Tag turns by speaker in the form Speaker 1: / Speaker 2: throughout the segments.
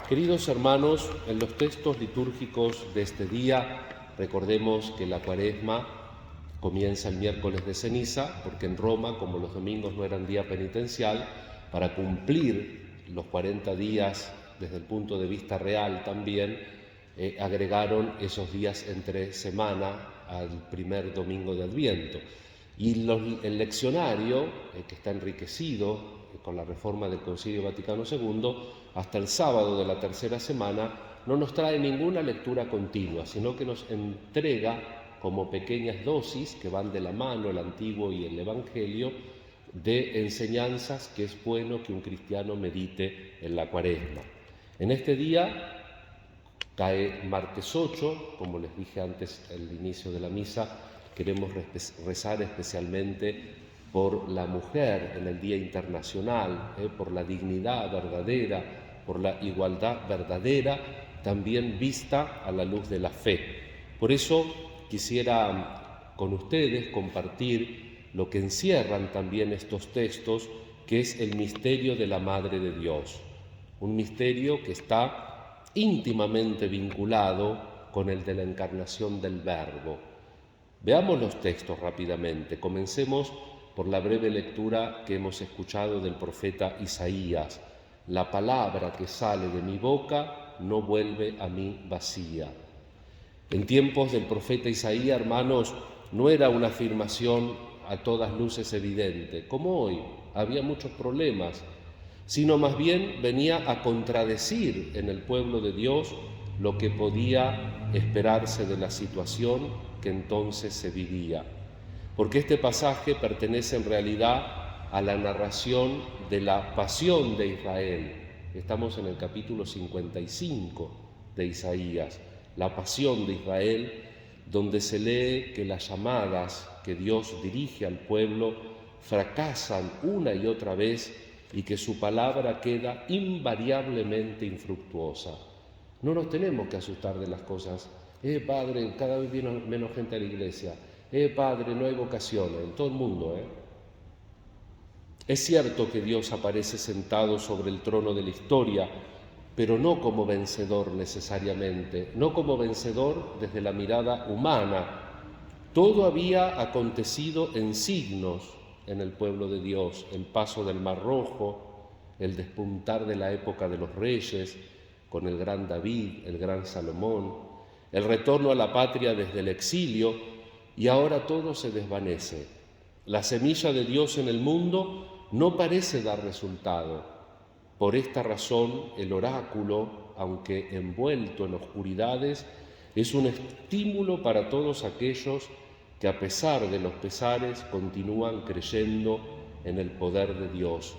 Speaker 1: Queridos hermanos, en los textos litúrgicos de este día, recordemos que la Cuaresma comienza el miércoles de ceniza, porque en Roma, como los domingos no eran día penitencial, para cumplir los 40 días desde el punto de vista real también, agregaron esos días entre semana al primer domingo de Adviento. Y el leccionario, que está enriquecido con la reforma del Concilio Vaticano II, hasta el sábado de la tercera semana, no nos trae ninguna lectura continua, sino que nos entrega como pequeñas dosis que van de la mano, el Antiguo y el Evangelio, de enseñanzas que es bueno que un cristiano medite en la Cuaresma. En este día cae martes 8, como les dije antes al inicio de la misa, queremos rezar especialmente por la mujer en el Día Internacional, por la dignidad verdadera, por la igualdad verdadera, también vista a la luz de la fe. Por eso quisiera con ustedes compartir lo que encierran también estos textos, que es el misterio de la Madre de Dios, un misterio que está íntimamente vinculado con el de la encarnación del Verbo. Veamos los textos rápidamente. Comencemos por la breve lectura que hemos escuchado del profeta Isaías. La palabra que sale de mi boca no vuelve a mí vacía. En tiempos del profeta Isaías, hermanos, no era una afirmación a todas luces evidente, como hoy. Había muchos problemas, sino más bien venía a contradecir en el pueblo de Dios lo que podía esperarse de la situación que entonces se vivía. Porque este pasaje pertenece en realidad a la narración de la pasión de Israel. Estamos en el capítulo 55 de Isaías, la pasión de Israel, donde se lee que las llamadas que Dios dirige al pueblo fracasan una y otra vez y que su palabra queda invariablemente infructuosa. No nos tenemos que asustar de las cosas. Padre, cada vez viene menos gente a la iglesia. Padre, no hay vocaciones en todo el mundo. Es cierto que Dios aparece sentado sobre el trono de la historia, pero no como vencedor necesariamente, no como vencedor desde la mirada humana. Todo había acontecido en signos en el pueblo de Dios: el paso del Mar Rojo, el despuntar de la época de los reyes, con el gran David, el gran Salomón, el retorno a la patria desde el exilio, y ahora todo se desvanece. La semilla de Dios en el mundo no parece dar resultado. Por esta razón, el oráculo, aunque envuelto en oscuridades, es un estímulo para todos aquellos que, a pesar de los pesares, continúan creyendo en el poder de Dios,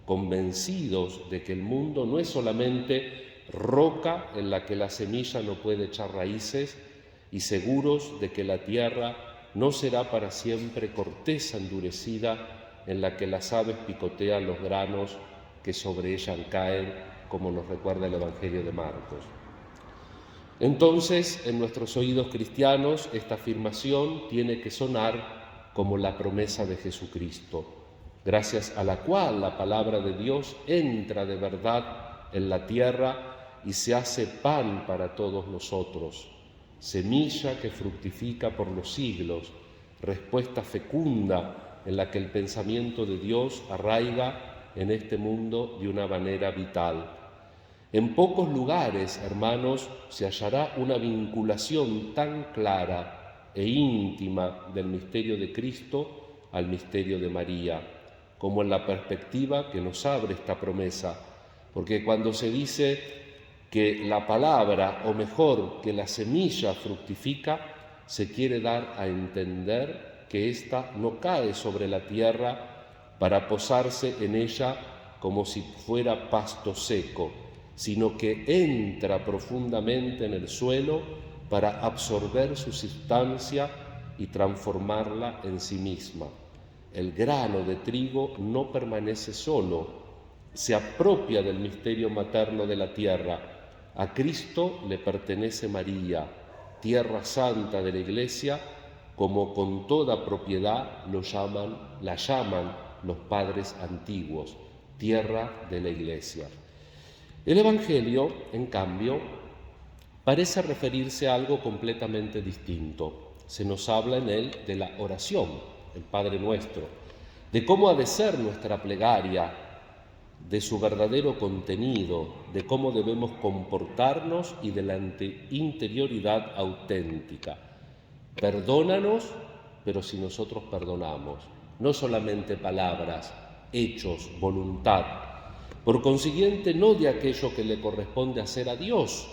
Speaker 1: convencidos de que el mundo no es solamente roca en la que la semilla no puede echar raíces, y seguros de que la tierra no será para siempre corteza endurecida en la que las aves picotean los granos que sobre ella caen, como nos recuerda el Evangelio de Marcos. Entonces, en nuestros oídos cristianos, esta afirmación tiene que sonar como la promesa de Jesucristo, gracias a la cual la palabra de Dios entra de verdad en la tierra y se hace pan para todos nosotros, semilla que fructifica por los siglos, respuesta fecunda en la que el pensamiento de Dios arraiga en este mundo de una manera vital. En pocos lugares, hermanos, se hallará una vinculación tan clara e íntima del misterio de Cristo al misterio de María, como en la perspectiva que nos abre esta promesa, porque cuando se dice que la palabra, o mejor, que la semilla fructifica, se quiere dar a entender que ésta no cae sobre la tierra para posarse en ella como si fuera pasto seco, sino que entra profundamente en el suelo para absorber su sustancia y transformarla en sí misma. El grano de trigo no permanece solo, se apropia del misterio materno de la tierra. A Cristo le pertenece María, tierra santa de la Iglesia, como con toda propiedad la llaman los padres antiguos, tierra de la Iglesia. El Evangelio, en cambio, parece referirse a algo completamente distinto. Se nos habla en él de la oración, el Padre Nuestro, de cómo ha de ser nuestra plegaria, de su verdadero contenido, de cómo debemos comportarnos y de la interioridad auténtica. Perdónanos, pero si nosotros perdonamos, no solamente palabras, hechos, voluntad. Por consiguiente, no de aquello que le corresponde hacer a Dios,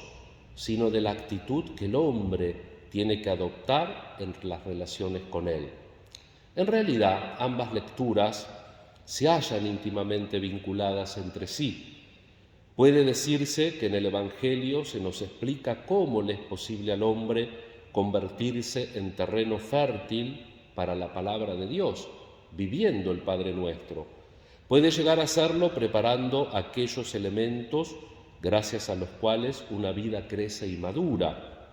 Speaker 1: sino de la actitud que el hombre tiene que adoptar en las relaciones con Él. En realidad, ambas lecturas se hallan íntimamente vinculadas entre sí. Puede decirse que en el Evangelio se nos explica cómo le es posible al hombre convertirse en terreno fértil para la palabra de Dios, viviendo el Padre Nuestro. Puede llegar a hacerlo preparando aquellos elementos gracias a los cuales una vida crece y madura.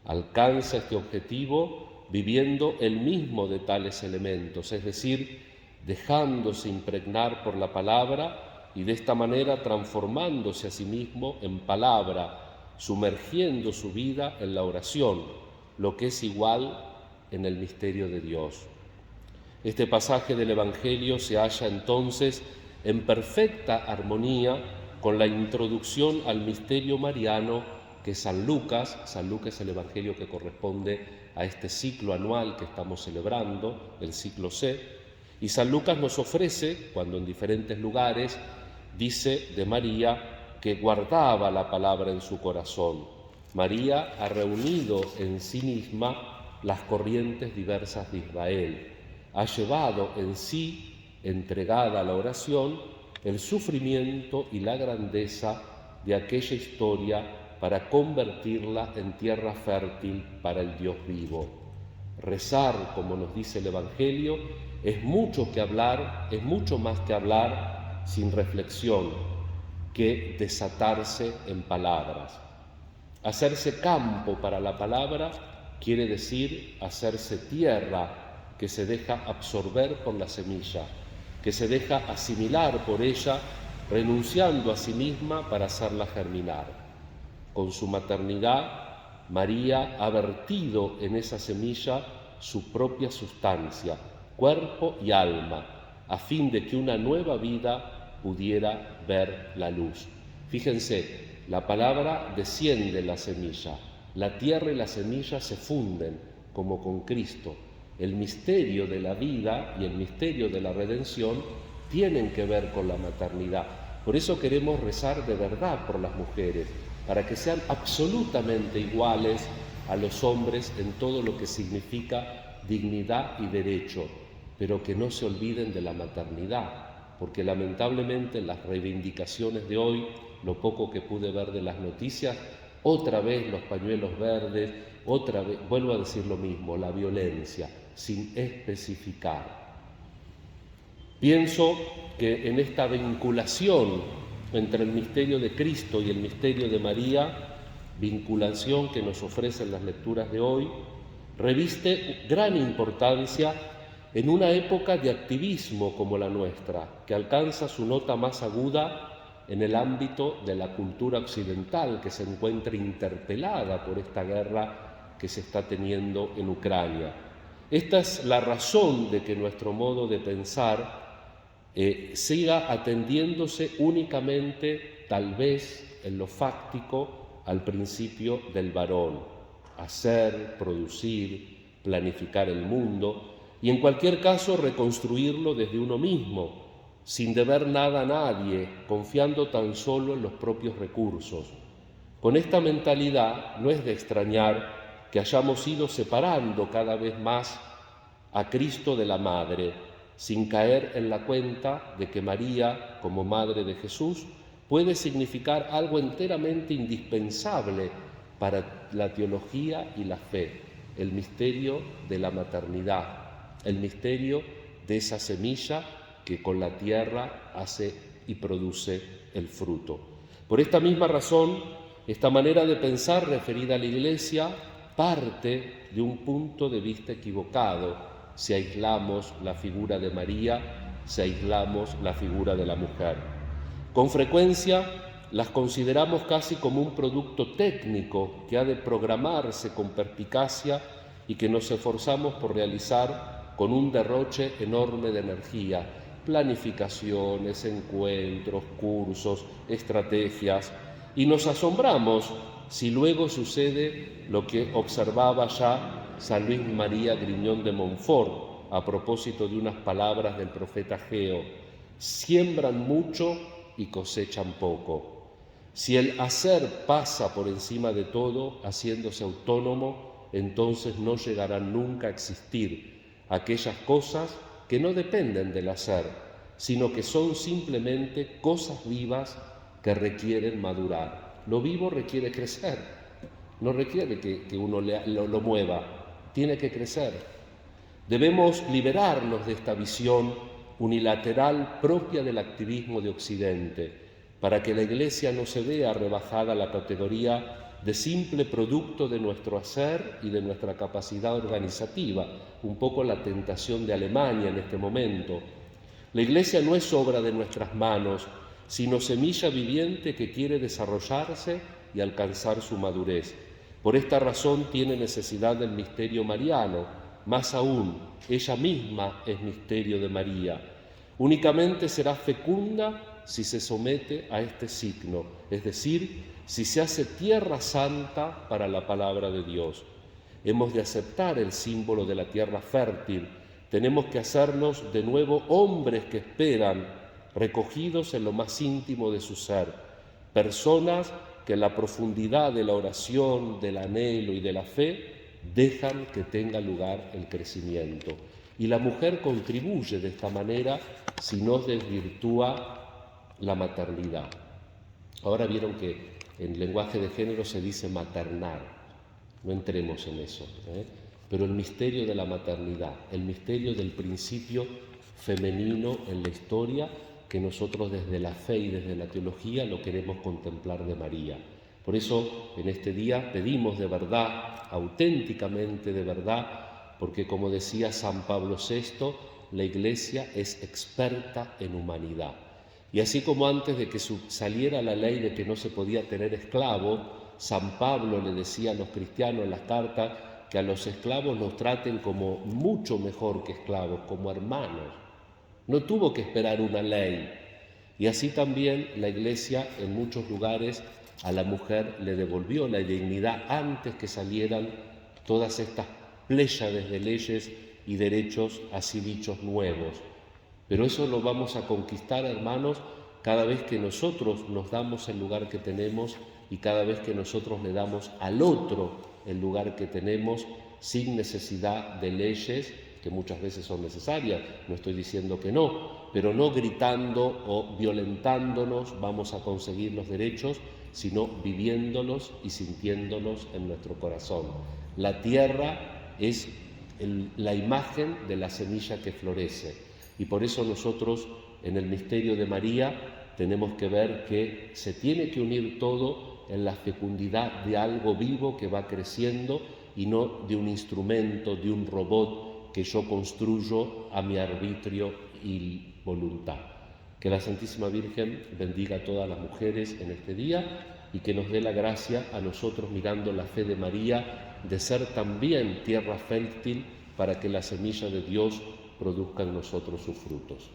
Speaker 1: Alcanza este objetivo viviendo el mismo de tales elementos, es decir, dejándose impregnar por la palabra y de esta manera transformándose a sí mismo en palabra, sumergiendo su vida en la oración, lo que es igual en el misterio de Dios. Este pasaje del Evangelio se halla entonces en perfecta armonía con la introducción al misterio mariano que San Lucas es el Evangelio que corresponde a este ciclo anual que estamos celebrando, el ciclo C, y San Lucas nos ofrece, cuando en diferentes lugares dice de María que guardaba la palabra en su corazón. María ha reunido en sí misma las corrientes diversas de Israel, ha llevado en sí, entregada a la oración, el sufrimiento y la grandeza de aquella historia para convertirla en tierra fértil para el Dios vivo. Rezar, como nos dice el Evangelio, es mucho más que hablar sin reflexión, que desatarse en palabras. Hacerse campo para la palabra quiere decir hacerse tierra que se deja absorber por la semilla, que se deja asimilar por ella, renunciando a sí misma para hacerla germinar. Con su maternidad, María ha vertido en esa semilla su propia sustancia, cuerpo y alma, a fin de que una nueva vida pudiera ver la luz. Fíjense, la palabra desciende en la semilla, la tierra y la semilla se funden como con Cristo. El misterio de la vida y el misterio de la redención tienen que ver con la maternidad. Por eso queremos rezar de verdad por las mujeres, para que sean absolutamente iguales a los hombres en todo lo que significa dignidad y derecho, pero que no se olviden de la maternidad, porque lamentablemente en las reivindicaciones de hoy, lo poco que pude ver de las noticias, otra vez los pañuelos verdes, otra vez, vuelvo a decir lo mismo, la violencia, sin especificar. Pienso que en esta vinculación entre el misterio de Cristo y el misterio de María, vinculación que nos ofrecen las lecturas de hoy, reviste gran importancia en una época de activismo como la nuestra, que alcanza su nota más aguda en el ámbito de la cultura occidental, que se encuentra interpelada por esta guerra que se está teniendo en Ucrania. Esta es la razón de que nuestro modo de pensar siga atendiéndose únicamente, tal vez en lo fáctico, al principio del varón: hacer, producir, planificar el mundo y en cualquier caso reconstruirlo desde uno mismo, sin deber nada a nadie, confiando tan solo en los propios recursos. Con esta mentalidad no es de extrañar que hayamos ido separando cada vez más a Cristo de la Madre, sin caer en la cuenta de que María, como Madre de Jesús, puede significar algo enteramente indispensable para la teología y la fe, el misterio de la maternidad, el misterio de esa semilla que con la tierra hace y produce el fruto. Por esta misma razón, esta manera de pensar referida a la Iglesia parte de un punto de vista equivocado si aislamos la figura de María, si aislamos la figura de la mujer. Con frecuencia, las consideramos casi como un producto técnico que ha de programarse con perspicacia y que nos esforzamos por realizar con un derroche enorme de energía, planificaciones, encuentros, cursos, estrategias, y nos asombramos si luego sucede lo que observaba ya San Luis María Griñón de Montfort a propósito de unas palabras del profeta Ageo: siembran mucho y cosechan poco. Si el hacer pasa por encima de todo, haciéndose autónomo, entonces no llegarán nunca a existir aquellas cosas que no dependen del hacer, sino que son simplemente cosas vivas que requieren madurar. Lo vivo requiere crecer, no requiere que uno lo mueva, tiene que crecer. Debemos liberarnos de esta visión unilateral propia del activismo de Occidente, para que la Iglesia no se vea rebajada a la categoría de simple producto de nuestro hacer y de nuestra capacidad organizativa, un poco la tentación de Alemania en este momento. La Iglesia no es obra de nuestras manos, sino semilla viviente que quiere desarrollarse y alcanzar su madurez. Por esta razón tiene necesidad del misterio mariano, más aún, ella misma es misterio de María. Únicamente será fecunda si se somete a este signo, es decir, si se hace tierra santa para la palabra de Dios. Hemos de aceptar el símbolo de la tierra fértil, tenemos que hacernos de nuevo hombres que esperan, recogidos en lo más íntimo de su ser, personas que en la profundidad de la oración, del anhelo y de la fe dejan que tenga lugar el crecimiento. Y la mujer contribuye de esta manera si no desvirtúa la maternidad. Ahora vieron que en lenguaje de género se dice maternar, no entremos en eso, pero el misterio de la maternidad, el misterio del principio femenino en la historia, que nosotros desde la fe y desde la teología lo queremos contemplar de María. Por eso en este día pedimos de verdad, auténticamente de verdad, porque como decía San Pablo VI, la Iglesia es experta en humanidad. Y así como antes de que saliera la ley de que no se podía tener esclavos, San Pablo le decía a los cristianos en las cartas que a los esclavos los traten como mucho mejor que esclavos, como hermanos. No tuvo que esperar una ley. Y así también la Iglesia en muchos lugares a la mujer le devolvió la dignidad antes que salieran todas estas pléyades de leyes y derechos así dichos nuevos. Pero eso lo vamos a conquistar, hermanos, cada vez que nosotros nos damos el lugar que tenemos y cada vez que nosotros le damos al otro el lugar que tenemos sin necesidad de leyes que muchas veces son necesarias, no estoy diciendo que no, pero no gritando o violentándonos vamos a conseguir los derechos, sino viviéndolos y sintiéndolos en nuestro corazón. La tierra es la imagen de la semilla que florece y por eso nosotros en el misterio de María tenemos que ver que se tiene que unir todo en la fecundidad de algo vivo que va creciendo y no de un instrumento, de un robot que yo construyo a mi arbitrio y voluntad. Que la Santísima Virgen bendiga a todas las mujeres en este día y que nos dé la gracia a nosotros, mirando la fe de María, de ser también tierra fértil para que la semilla de Dios produzca en nosotros sus frutos.